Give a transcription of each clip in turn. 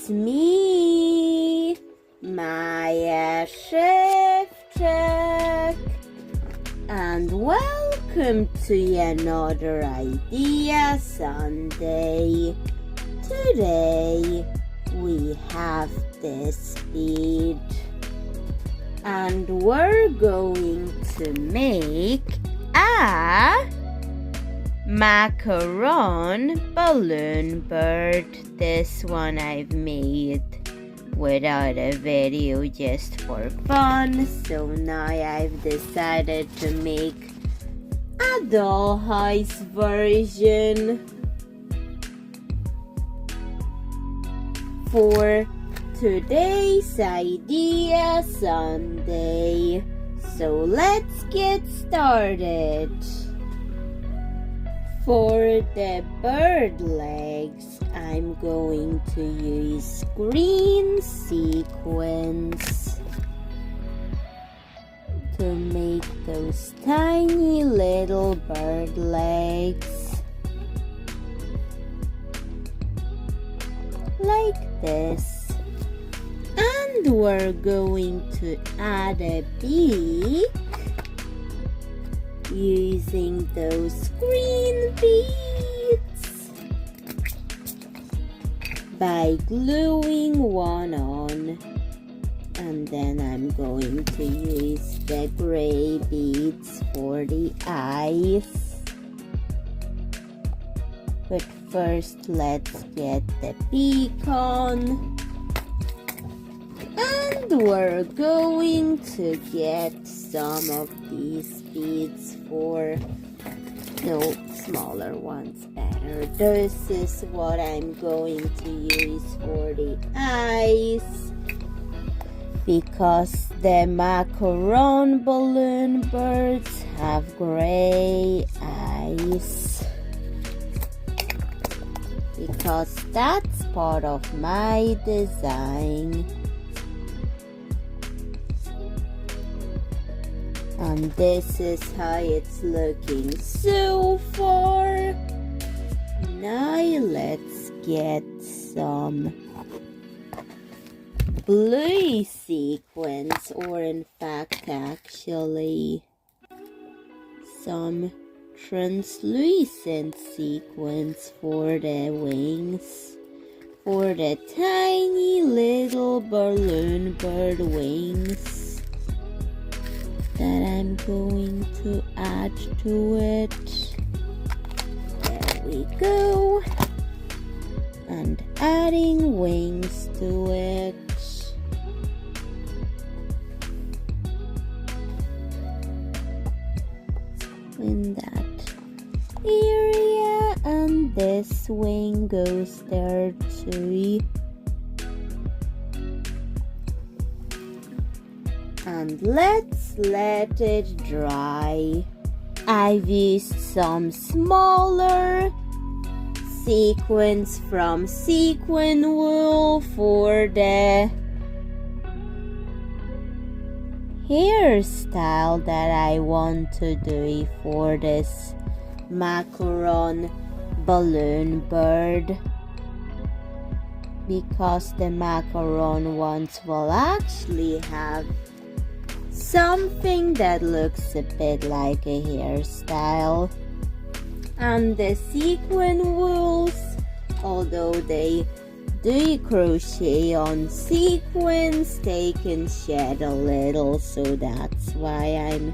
It's me, Maja Szewczak, and welcome to another Idea Sunday. Today we have this bead, and we're going to make a Macaron balloon bird. This one I've made without a video just for fun, so now I've decided to make a dollhouse version for today's Idea Sunday. So let's get started. For the bird legs, I'm going to use green sequins to make those tiny little bird legs, like this. And we're going to add a beak using those green beads by gluing one on, and then I'm going to use the gray beads for the eyes. But first let's get the beak on, and we're going to get some of these beads for smaller ones better. This is what I'm going to use for the eyes, because the Macaron balloon birds have gray eyes, because that's part of my design. And this is how it's looking so far. Now let's get some blue sequins, or in fact actually some translucent sequins for the wings, for the tiny little balloon bird wings that I'm going to add to it. There we go. And adding wings to it. In that area, and this wing goes there too. And let's let it dry. I've used some smaller sequins from sequin wool for the hairstyle that I want to do for this Macaron balloon bird, because the Macaron ones will actually have something that looks a bit like a hairstyle. And the sequin wools, although they do crochet on sequins, they can shed a little, so that's why I'm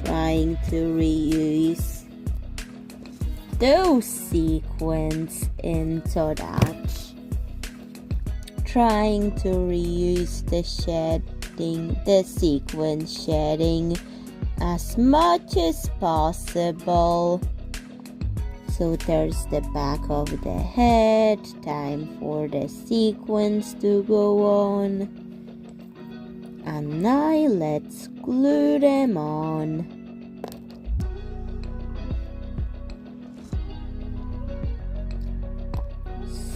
trying to reuse those sequins into that. Trying to reuse the sequin shedding as much as possible. So there's the back of the head, time for the sequins to go on. And now let's glue them on.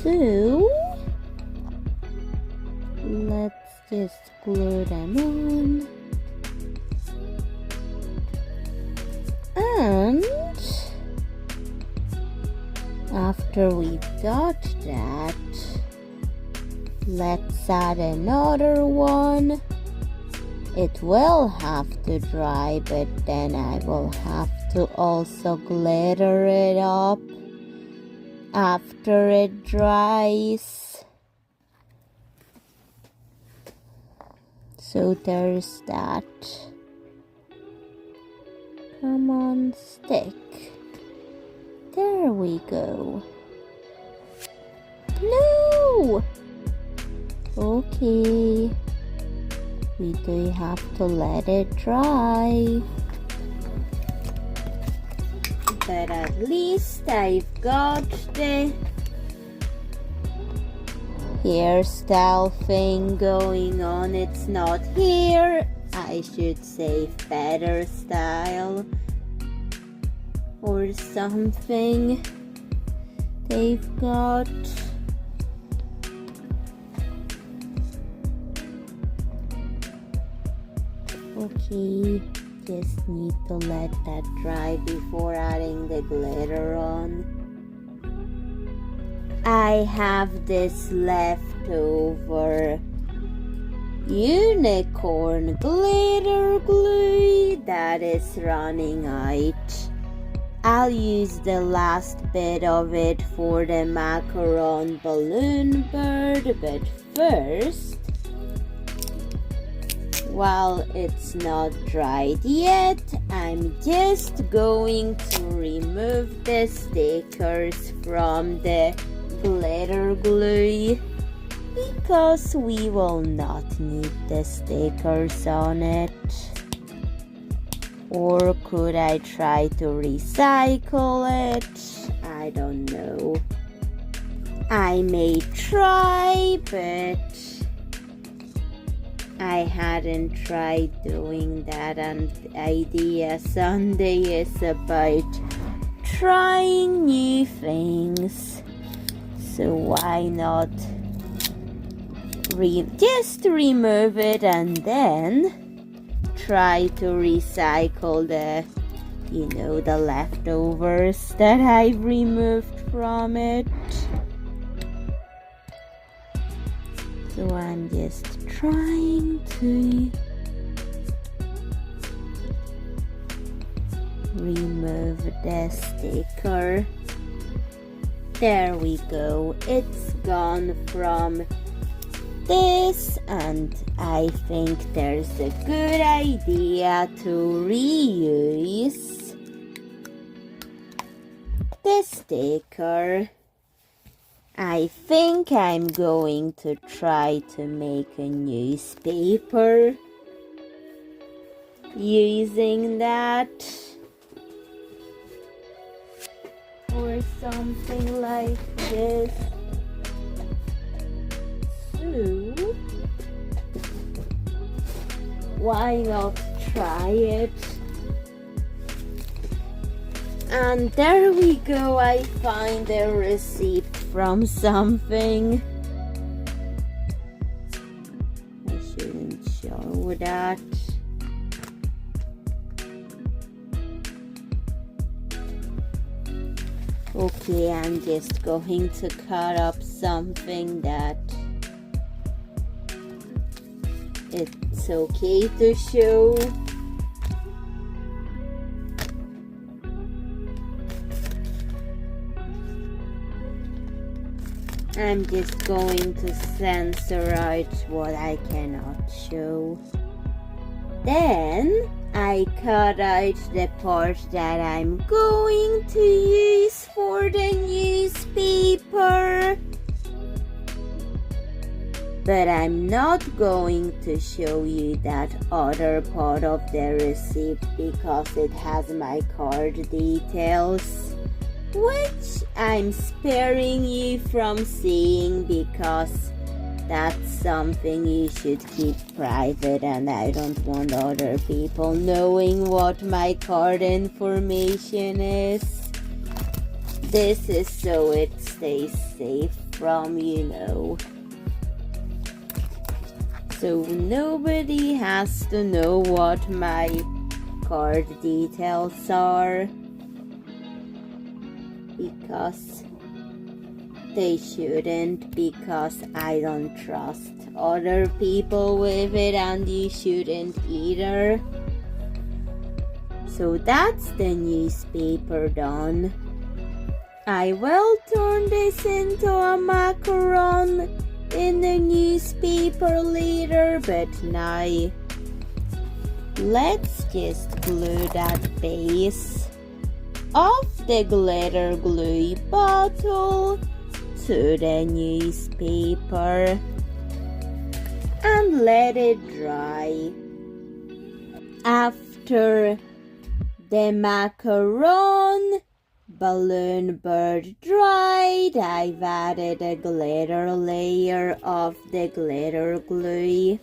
So let's just glue them on. And after we've got that, Let's add another one. It will have to dry, but then I will have to also glitter it up after it dries. So there's that. Come on, stick. There we go. No! Okay. We do have to let it dry. But at least I've got the hairstyle thing going on. It's not hair, I should say feather style or something they've got. Okay, just need to let that dry before adding the glitter on. I have this leftover unicorn glitter glue that is running out. I'll use the last bit of it for the macaron balloon bird, but first, while it's not dried yet, I'm just going to remove the stickers from the glitter glue because we will not need the stickers on it. Or could I try to recycle it? I don't know. I may try, but I hadn't tried doing that, and the idea Sunday is about trying new things. So why not just remove it and then try to recycle the leftovers that I've removed from it. So I'm just trying to remove the sticker. There we go. It's gone from this, and I think there's a good idea to reuse the sticker. I think I'm going to try to make a newspaper using that, or something like this. So why not try it? And there we go, I find a receipt from something. I shouldn't show that. Okay, I'm just going to cut up something that it's okay to show. I'm just going to censor out what I cannot show. Then I cut out the part that I'm going to use for the newspaper. But I'm not going to show you that other part of the receipt because it has my card details, which I'm sparing you from seeing because that's something you should keep private, and I don't want other people knowing what my card information is. This is so it stays safe from, so nobody has to know what my card details are, because they shouldn't, because I don't trust other people with it, and you shouldn't either. So that's the newspaper done. I will turn this into a macaron in the newspaper later, but now let's just glue that base of the glitter glue bottle to the newspaper and let it dry. After the macaron balloon bird dried, I've added a glitter layer of the glitter glue.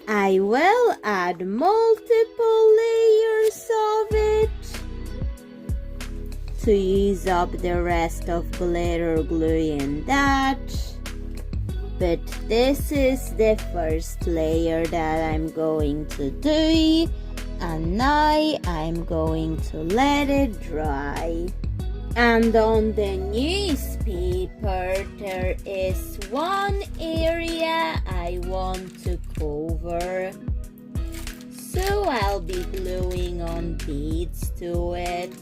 I will add multiple layers of it to use up the rest of glitter glue in that. But this is the first layer that I'm going to do, and now I'm going to let it dry. And on the newspaper there is one area I want to cover, so I'll be gluing on beads to it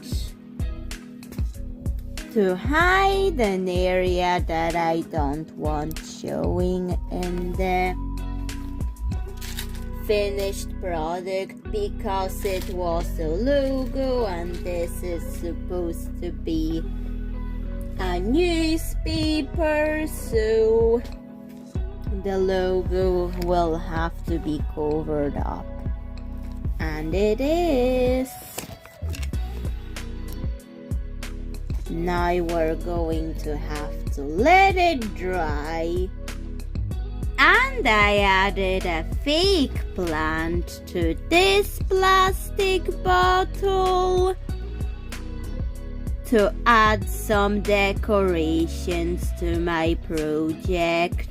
to hide an area that I don't want showing in the finished product, because it was a logo and this is supposed to be a newspaper, so the logo will have to be covered up, and it is. Now we're going to have to let it dry. And I added a fake plant to this plastic bottle to add some decorations to my project.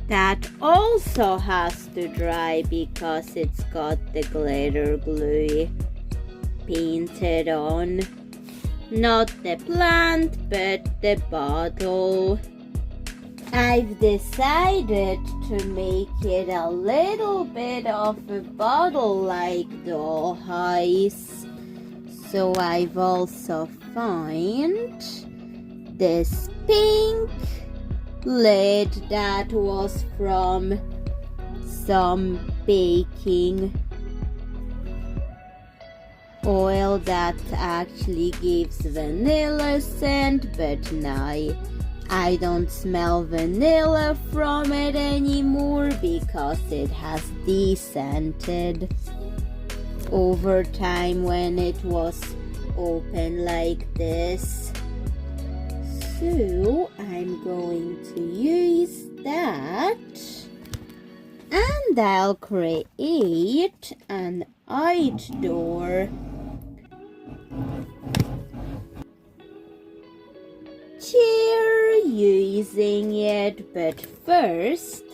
That also has to dry because it's got the glitter glue painted on. Not the plant, but the bottle. I've decided to make it a little bit of a bottle-like dollhouse. So I've also found this pink lid that was from some baking oil that actually gives vanilla scent, but now I don't smell vanilla from it anymore because it has descented over time when it was open like this. So I'm going to use that, and I'll create an outdoor chair using it, but first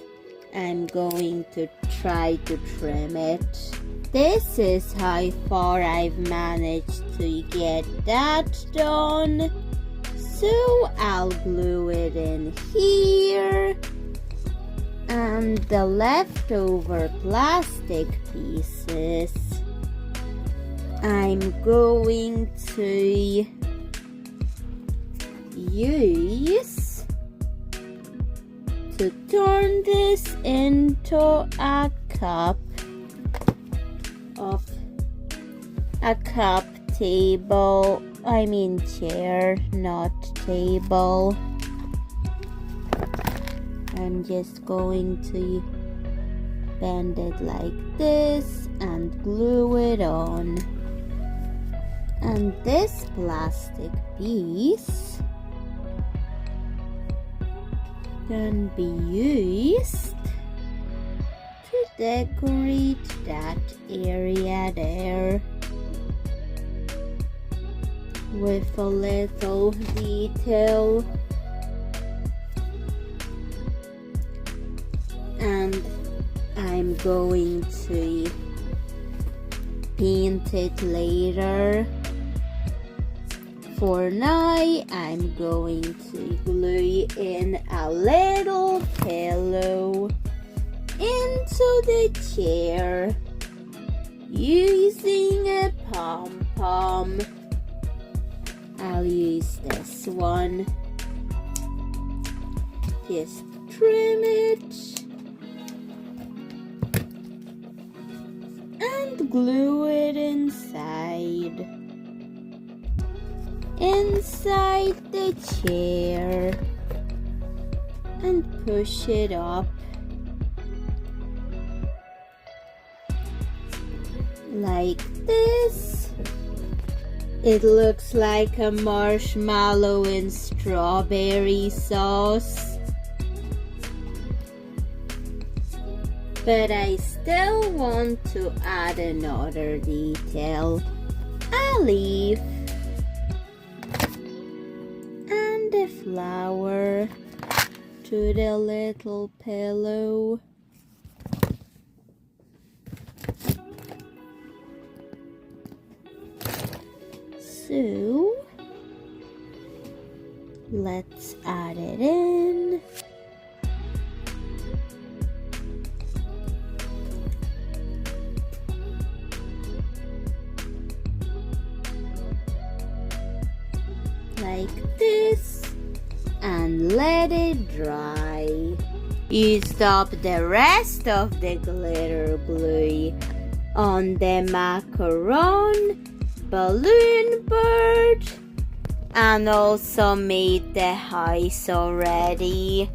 I'm going to try to trim it. This is how far I've managed to get that done, so I'll glue it in here, and the leftover plastic pieces I'm going to use to turn this into a cup table. I mean chair, not table. I'm just going to bend it like this and glue it on. And this plastic piece can be used to decorate that area there with a little detail. And I'm going to paint it later. For now, I'm going to glue in a little pillow into the chair using a pom-pom. I'll use this one. Just trim it and glue it inside the chair and push it up like this. It looks like a marshmallow and strawberry sauce, but I still want to add another detail, a leaf and a flower to the little pillow. So let's add it in. Like this, and let it dry. Used up the rest of the glitter glue on the macaron balloon bird, and also made the house already.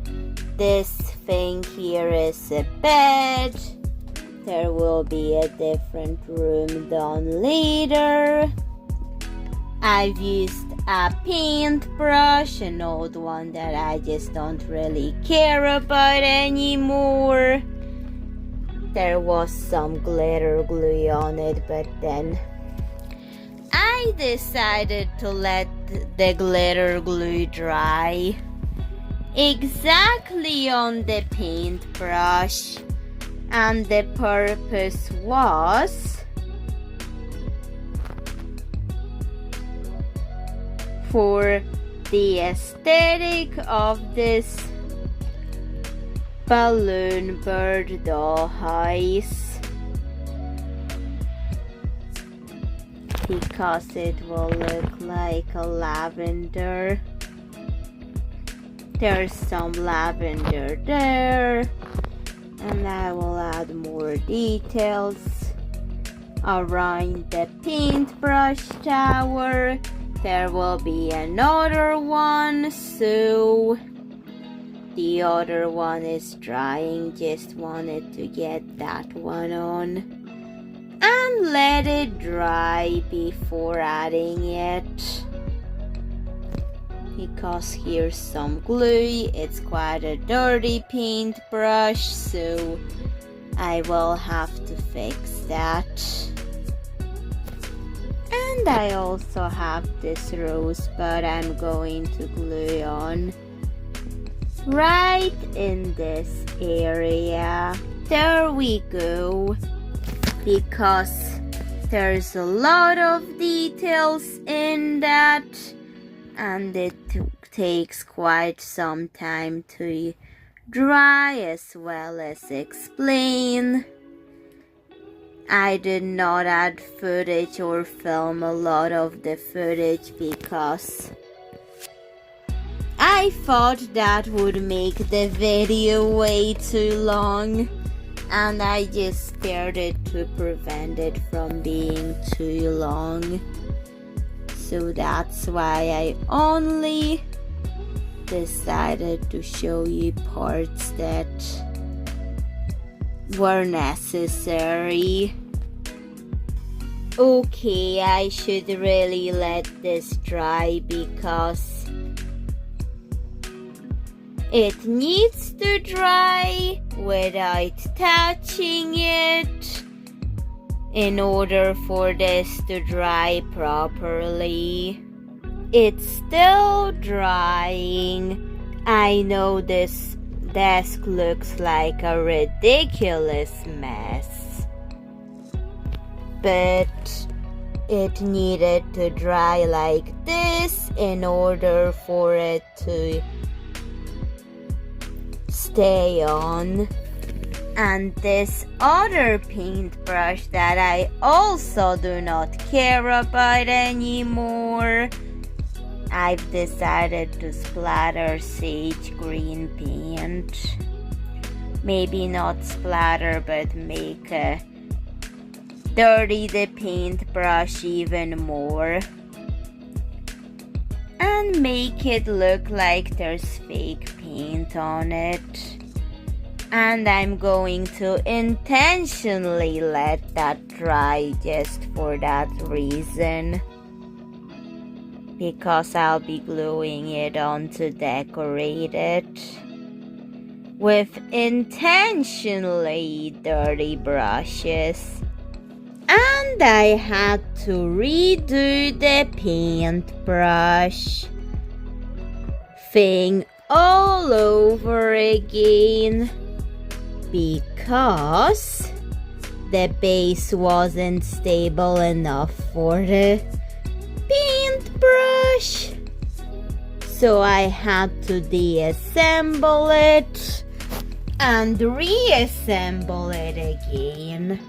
This thing here is a bed. There will be a different room done later. I've used a paintbrush, an old one that I just don't really care about anymore. There was some glitter glue on it, but then I decided to let the glitter glue dry exactly on the paintbrush, and the purpose was for the aesthetic of this balloon bird dollhouse, because it will look like a lavender. There's some lavender there, and I will add more details around the paintbrush tower. There will be another one, so the other one is drying. Just wanted to get that one on and let it dry before adding it, because here's some glue. It's quite a dirty paintbrush, so I will have to fix that. And I also have this rosebud I'm going to glue on right in this area. There we go. Because there's a lot of details in that, and it takes quite some time to dry as well as explain. I did not add footage or film a lot of the footage because I thought that would make the video way too long, and I just spared it to prevent it from being too long. So that's why I only decided to show you parts that were necessary. Okay, I should really let this dry because it needs to dry without touching it in order for this to dry properly. It's still drying. I know this desk looks like a ridiculous mess, but it needed to dry like this in order for it to stay on. And this other paintbrush that I also do not care about anymore, I've decided to splatter sage green paint. Maybe not splatter, but make dirty the paintbrush even more. And make it look like there's fake paint on it. And I'm going to intentionally let that dry just for that reason. Because I'll be gluing it on to decorate it with intentionally dirty brushes. And I had to redo the paintbrush thing all over again because the base wasn't stable enough for the paintbrush. So I had to deassemble it and reassemble it again.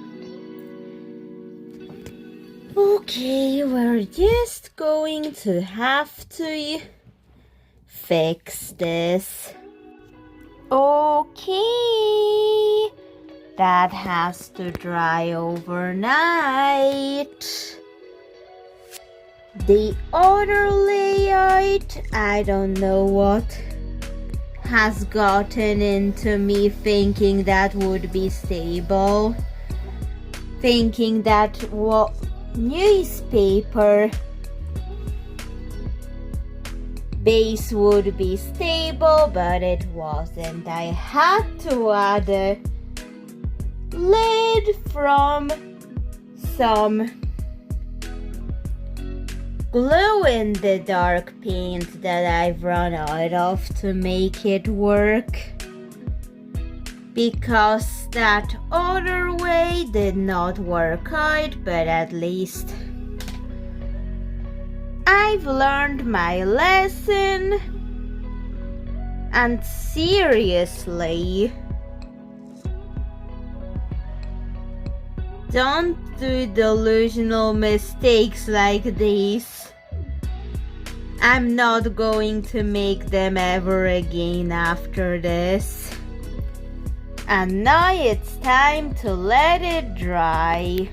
Okay, we're just going to have to fix this. Okay, that has to dry overnight. The other layout, I don't know what has gotten into me thinking that would be stable. Thinking that newspaper base would be stable, but it wasn't. I had to add a lid from some glow-in-the-dark paint that I've run out of to make it work, because that other way did not work out. But at least I've learned my lesson. And seriously, don't do delusional mistakes like these. I'm not going to make them ever again after this. And now it's time to let it dry.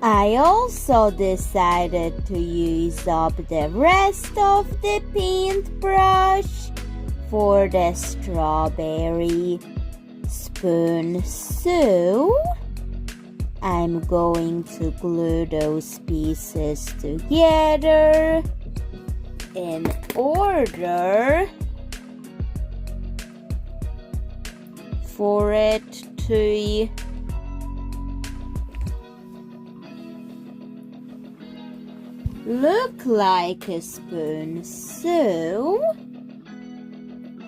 I also decided to use up the rest of the paintbrush for the strawberry spoon. So I'm going to glue those pieces together in order for it to look like a spoon. So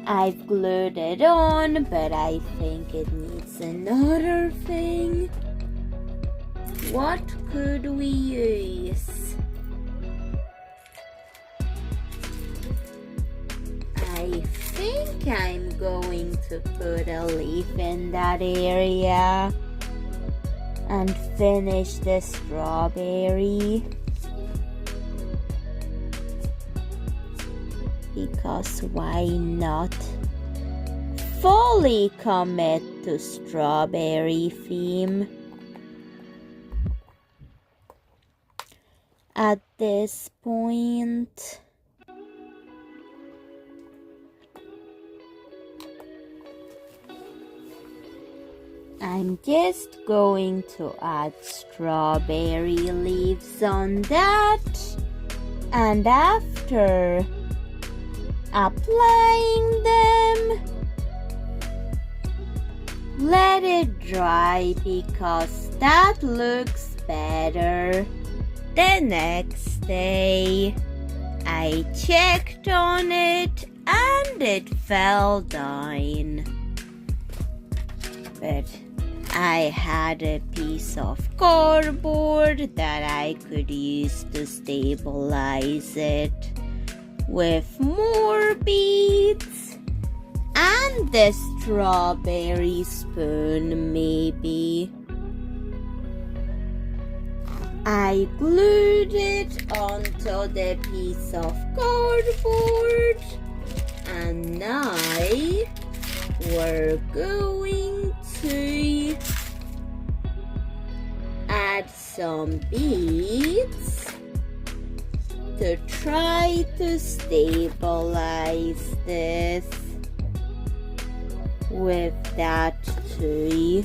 I've glued it on, but I think it needs another thing. What could we use? I think I'm going to put a leaf in that area and finish the strawberry, because why not fully commit to strawberry theme at this point. I'm just going to add strawberry leaves on that, and after applying them, let it dry, because that looks better. The next day, I checked on it and it fell down. But I had a piece of cardboard that I could use to stabilize it, with more beads and the strawberry spoon maybe. I glued it onto the piece of cardboard, and now we're going to add some beads to try to stabilize this with that too.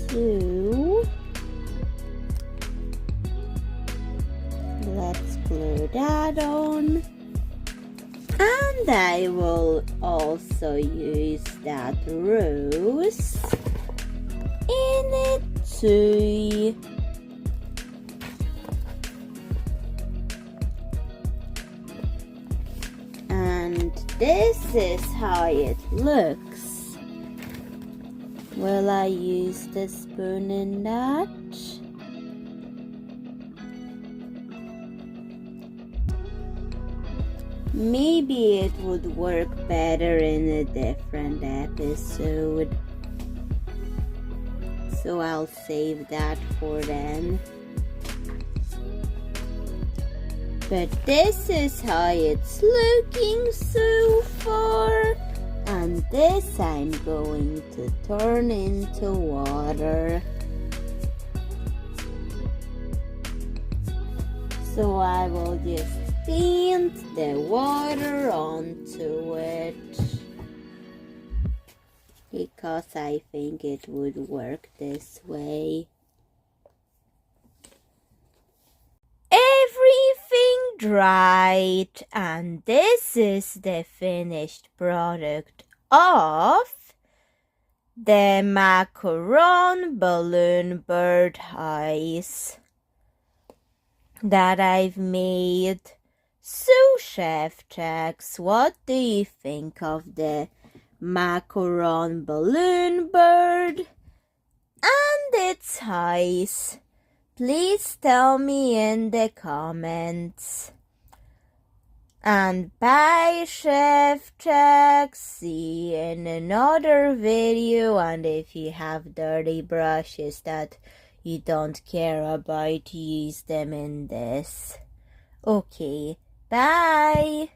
So let's glue that on, and I will also use that rose in it too. And this is how it looks. Will I use the spoon in that? Maybe it would work better in a different episode. So I'll save that for then. But this is how it's looking so far. And this I'm going to turn into water. So I will just paint the water onto it, because I think it would work this way. Everything dried, and this is the finished product of the Macaron balloon bird eyes that I've made. So, Szewczaks, what do you think of the Macaron balloon bird and its eyes? Please tell me in the comments. And bye, Szewczak. See you in another video. And if you have dirty brushes that you don't care about, use them in this. Okay, bye.